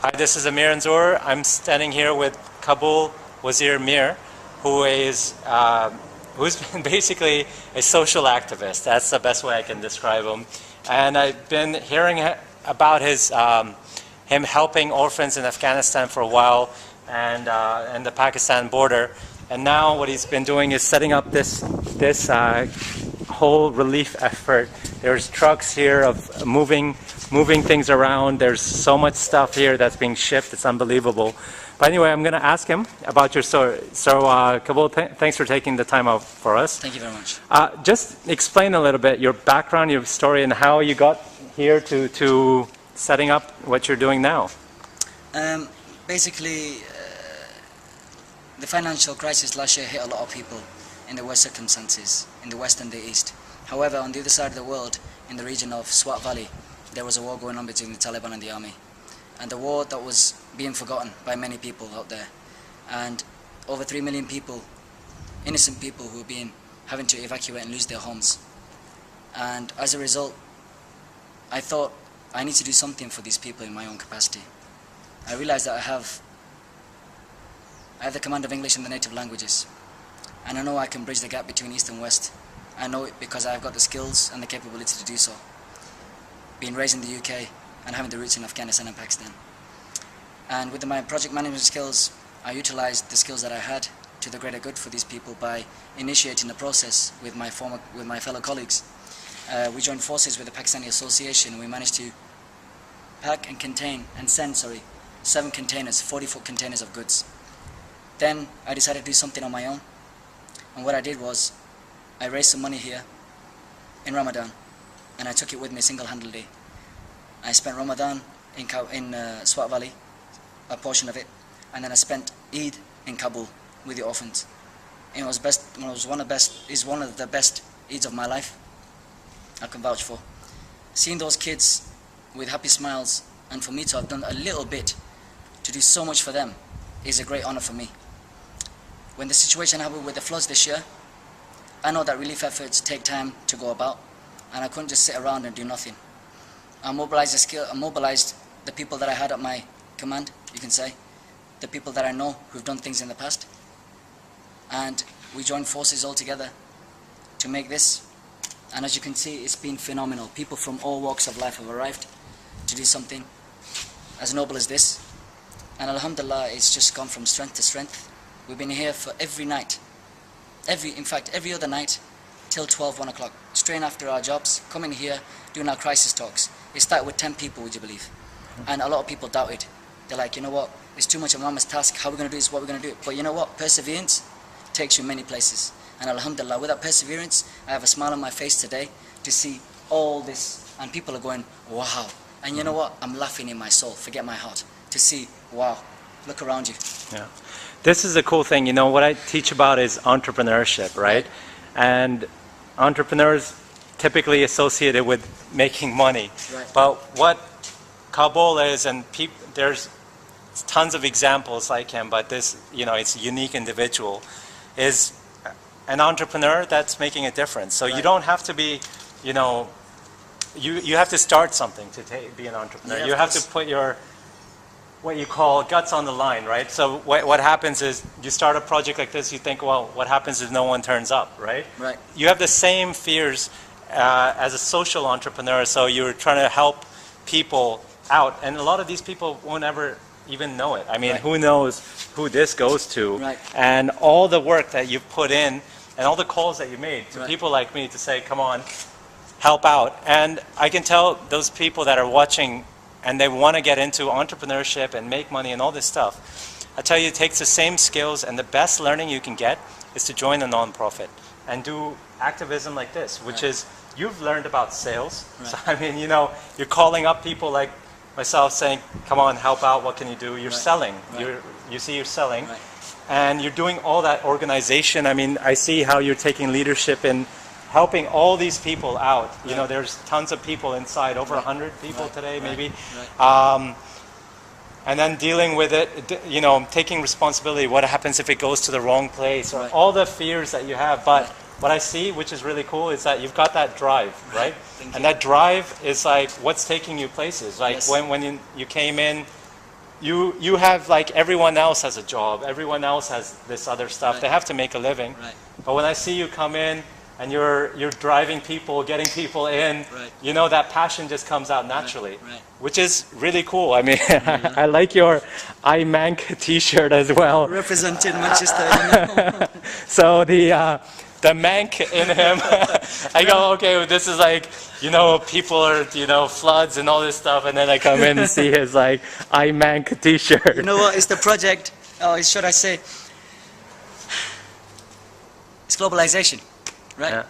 Hi, this is Amir Anzur. I'm standing here with Kabul Wazir Mir, who's been basically a social activist. That's the best way I can describe him. And I've been hearing about him helping orphans in Afghanistan for a while and the Pakistan border. And now what he's been doing is setting up this whole relief effort. There's trucks here of moving things around. There's so much stuff here that's being shipped. It's unbelievable. But anyway, I'm going to ask him about your story. So, Kabul, thanks for taking the time out for us. Thank you very much. Just explain a little bit your background, your story, and how you got here to setting up what you're doing now. Basically, the financial crisis last year hit a lot of people in the worst circumstances, in the West and the East. However, on the other side of the world, in the region of Swat Valley, there was a war going on between the Taliban and the army. And the war that was being forgotten by many people out there. And over 3 million people, innocent people who were having to evacuate and lose their homes. And as a result, I thought I need to do something for these people in my own capacity. I realized that I have the command of English and the native languages. And I know I can bridge the gap between East and West. I know it because I've got the skills and the capability to do so. Being raised in the UK and having the roots in Afghanistan and Pakistan. And with my project management skills, I utilized the skills that I had to the greater good for these people by initiating the process with my fellow colleagues. We joined forces with the Pakistani Association and we managed to pack and contain and send, 7 containers, 40-foot containers of goods. Then I decided to do something on my own. And what I did was, I raised some money here in Ramadan and I took it with me single-handedly. I spent Ramadan in Swat Valley, a portion of it, and then I spent Eid in Kabul with the orphans. It was one of the best Eids of my life. I can vouch for. Seeing those kids with happy smiles, and for me to have done a little bit to do so much for them, is a great honor for me. When the situation happened with the floods this year, I know that relief efforts take time to go about, and I couldn't just sit around and do nothing. I mobilized the people that I had at my command, you can say, the people that I know who've done things in the past, and we joined forces all together to make this. And as you can see, it's been phenomenal. People from all walks of life have arrived to do something as noble as this. And alhamdulillah, it's just gone from strength to strength. We've been here for every night, in fact, every other night, till 12, 1 o'clock, straight after our jobs, coming here, doing our crisis talks. It started with 10 people, would you believe? And a lot of people doubted. They're like, you know what, it's too much of a mammoth task, how are we going to do this, what are we going to do? But you know what, perseverance takes you many places. And alhamdulillah, with that perseverance, I have a smile on my face today to see all this, and people are going, wow. And you know what, I'm laughing in my soul, forget my heart, to see, wow, look around you. Yeah. This is a cool thing. You know, what I teach about is entrepreneurship, right? And entrepreneurs typically associated with making money. Right. But what Kabul is, and there's tons of examples like him, but this, you know, it's a unique individual, is an entrepreneur that's making a difference. So you don't have to be, you know, you have to start something to be an entrepreneur. Yeah, you have to put your, what you call guts on the line, right? So what happens is you start a project like this, you think, well, what happens if no one turns up, right? Right. You have the same fears as a social entrepreneur, so you're trying to help people out. And a lot of these people won't ever even know it. I mean, who knows who this goes to? Right. And all the work that you've put in and all the calls that you made to people like me to say, come on, help out. And I can tell those people that are watching and they want to get into entrepreneurship and make money and all this stuff, I tell you, it takes the same skills, and the best learning you can get is to join a nonprofit and do activism like this, which is, you've learned about sales. So, I mean, you know, you're calling up people like myself saying, come on, help out, what can you do? You're selling. You see you're selling. And you're doing all that organization. I mean, I see how you're taking leadership in helping all these people out. You know, there's tons of people inside, over 100 people today, maybe. And then dealing with it, you know, taking responsibility. What happens if it goes to the wrong place? Or all the fears that you have. But what I see, which is really cool, is that you've got that drive, right? And that drive is like what's taking you places. Like when you came in, you have like everyone else has a job, everyone else has this other stuff. Right. They have to make a living. Right. But when I see you come in and you're driving people, getting people in, Right. you know, that passion just comes out naturally, Right. which is really cool. I mean, I like your I Mank t-shirt as well. Represented Manchester, you know. So the Mank in him, I go, okay, this is like, you know, people are, you know, floods and all this stuff, and then I come in and see his like I Mank t-shirt. You know what? It's the project. Oh, should I say? It's globalization, right? Yeah.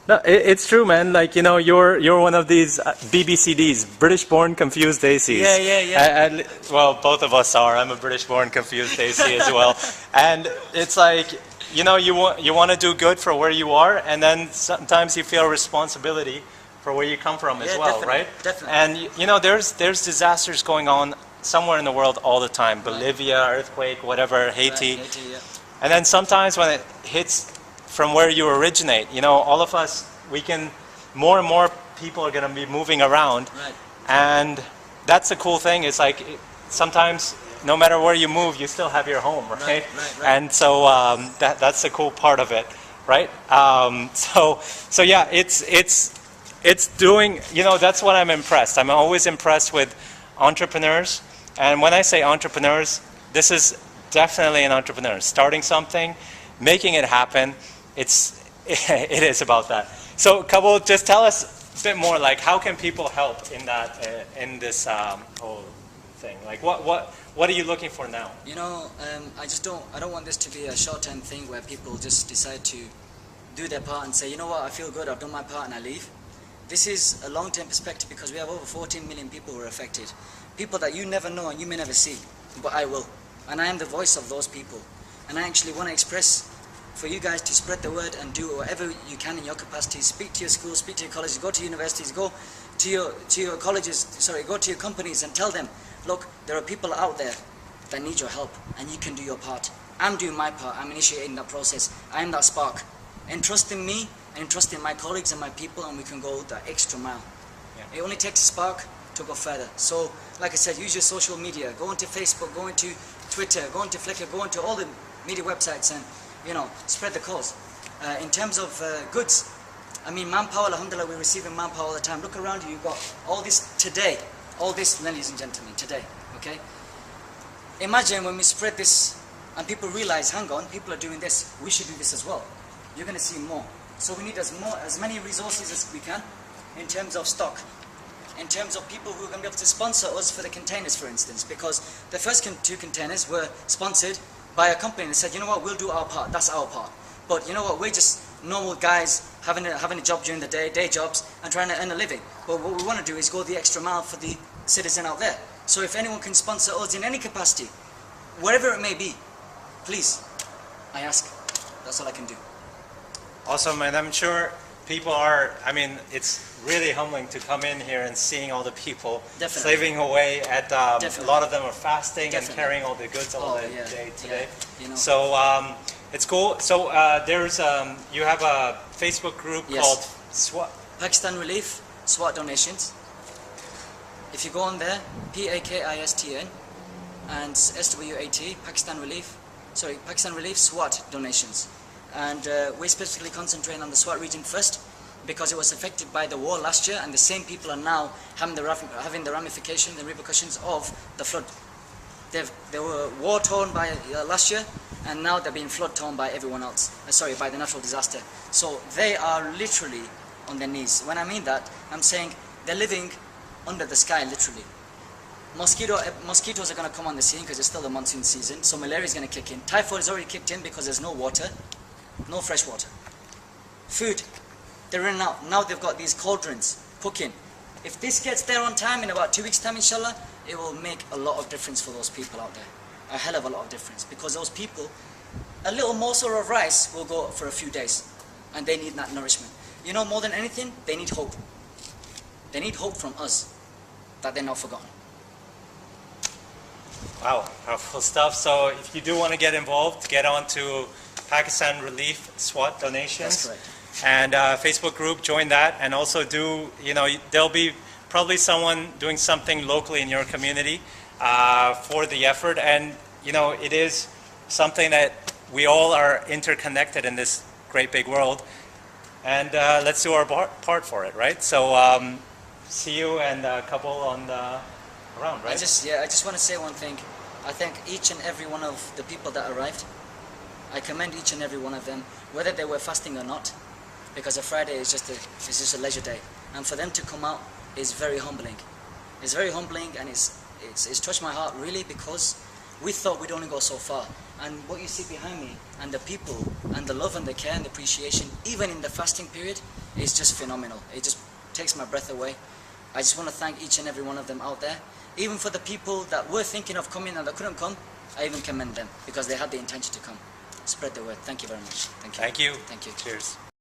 No, it's true, man. Like, you know, you're one of these BBCDs, British-born confused ACs. Yeah. Well, both of us are. I'm a British-born confused AC as well. And it's like, you know, you want to do good for where you are, and then sometimes you feel responsibility for where you come from as well, definitely, right? definitely. And you know, there's disasters going on somewhere in the world all the time. Bolivia, earthquake, whatever, Haiti. Right, Haiti, yeah. And then sometimes when it hits from where you originate, you know, all of us, more and more people are going to be moving around. Right. And that's the cool thing. It's like sometimes no matter where you move, you still have your home, right? Right. And so that's the cool part of it, right? So yeah, it's doing, you know, that's what I'm impressed. I'm always impressed with entrepreneurs. And when I say entrepreneurs, this is definitely an entrepreneur. Starting something, making it happen, it is about that. So Kabul, just tell us a bit more, like how can people help in that, in this whole thing? Like what are you looking for now? You know, I don't want this to be a short-term thing where people just decide to do their part and say, you know what, I feel good, I've done my part and I leave. This is a long-term perspective because we have over 14 million people who are affected. People that you never know and you may never see, but I will. And I am the voice of those people. And I actually want to express for you guys to spread the word and do whatever you can in your capacity. Speak to your schools, speak to your colleges, go to universities, go to your colleges, go to your companies and tell them, look, there are people out there that need your help and you can do your part. I'm doing my part, I'm initiating that process, I am that spark. And trust in me and trust in my colleagues and my people, and we can go that extra mile. Yeah. It only takes a spark to go further. So, like I said, use your social media, go into Facebook, go into Twitter, go into Flickr, go into all the media websites and, you know, spread the cause. In terms of goods, I mean, manpower, alhamdulillah, we're receiving manpower all the time. Look around you, you've got all this today, ladies and gentlemen, today, okay? Imagine when we spread this and people realize, hang on, people are doing this, we should do this as well. You're going to see more. So we need as many resources as we can in terms of stock, in terms of people who are going to be able to sponsor us for the containers, for instance, because the first 2 containers were sponsored by a company that said, you know what, we'll do our part, that's our part. But you know what, we're just normal guys having a job during the day jobs, and trying to earn a living. But what we want to do is go the extra mile for the citizen out there. So if anyone can sponsor us in any capacity, wherever it may be, please, I ask. That's all I can do. Awesome, and I'm sure people are, I mean, it's really humbling to come in here and seeing all the people slaving away at, a lot of them are fasting and carrying all the goods all day today. You know. So it's cool. So there's, you have a Facebook group called SWAT. Pakistan Relief, SWAT Donations. If you go on there, PAKISTN and SWAT, Pakistan Relief SWAT Donations. And we're specifically concentrating on the SWAT region first because it was affected by the war last year, and the same people are now having the ramifications and repercussions of the flood. They were war-torn by last year, and now they're being flood-torn by everyone else. By the natural disaster. So they are literally on their knees. When I mean that, I'm saying they're living under the sky, literally. Mosquitoes are going to come on the scene because it's still the monsoon season, so malaria is going to kick in. Typhoid has already kicked in because there's no water. No fresh water. Food, they're running out. Now they've got these cauldrons cooking. If this gets there on time, in about 2 weeks' time, inshallah, it will make a lot of difference for those people out there. A hell of a lot of difference. Because those people, a little morsel of rice will go for a few days. And they need that nourishment. You know, more than anything, they need hope. They need hope from us that they're not forgotten. Wow, powerful stuff. So if you do want to get involved, get on to Pakistan Relief SWAT Donations. That's correct. And Facebook group, join that, and also do, you know, there'll be probably someone doing something locally in your community. for the effort. And, you know, it is something that we all are interconnected in this great big world. And let's do our part for it, right? So see you and a couple on the around, right? I just want to say one thing. I thank each and every one of the people that arrived. I commend each and every one of them, whether they were fasting or not, because a Friday is just a leisure day, and for them to come out is very humbling. It's very humbling, and it's touched my heart really, because we thought we'd only go so far. And what you see behind me, and the people, and the love and the care and the appreciation, even in the fasting period, is just phenomenal. It just takes my breath away. I just want to thank each and every one of them out there. Even for the people that were thinking of coming and that couldn't come, I even commend them, because they had the intention to come. Spread the word. Thank you very much. Thank you. Thank you. Thank you. Cheers.